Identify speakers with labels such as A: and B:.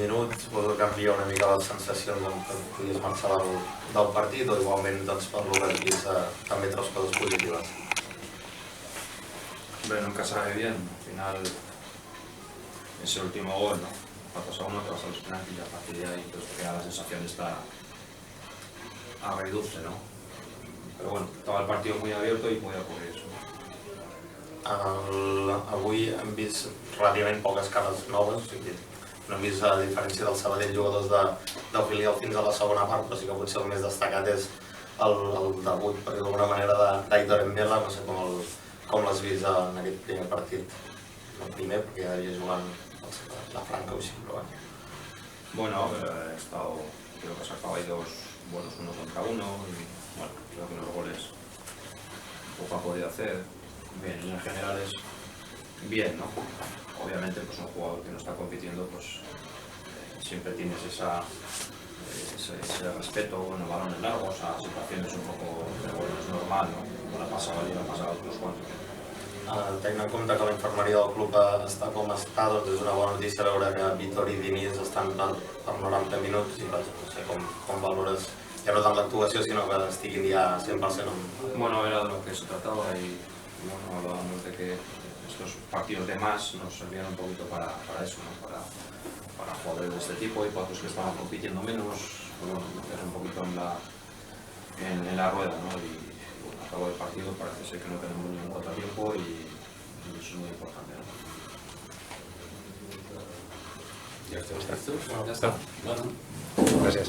A: minuts, suposo que envia una mica les sensacions que podies marxar del partit, o igualment doncs, per lo que dius també tres coses positives.
B: Bueno, nunca sabe bien, al final ese último gol, ¿no? 4-1, te vas a los penaltis y a partir de ahí pues queda la sensación esta agridulce, ¿no? Pero bueno, estaba el partido muy abierto y podía ocurrir eso.
A: Avui hem vist relativament poques cares noves, o sigui, no hem vist, a diferència del Sabadell, jugadors del filial fins a la segona part, però sí que potser el més destacat és el debut, perquè d'alguna manera, d'Aitor Embela, no sé com l'has vist en aquest primer partit. No el primer, perquè ja havia jugant la Franca o així, però bueno.
B: Bueno, creo que ha sacado ahí dos buenos 1 contra 1 y bueno, creo que los goles poco ha podido hacer. Bien, en líneas generales, bien, ¿no? Obviamente, pues un jugador que no está compitiendo, pues siempre tienes ese respeto, bueno, balones largos, a situaciones un poco, pero bueno, es normal, ¿no? No la pasa a la pasado otros cuantos.
A: Tenint en compte que la infermeria del club està com està, doncs és una bona notícia veure que Vítor i Diniz estan per 90 minuts i vaja, no sé com valores ja no tant l'actuació, sinó que estiguin ja 100% amb...
B: Bueno, era de lo que se trataba y bueno, hablábamos de que estos partidos de más nos servían un poquito para eso, ¿no? Para jugadores de este tipo y para otros que estaban compitiendo menos, bueno, meter un poquito en la rueda, ¿no? Y bueno, al cabo del partido parece ser que no tenemos ningún contratiempo y eso es muy importante, ¿no?
C: ¿Ya está?
B: Ya está.
C: Bueno. Gracias.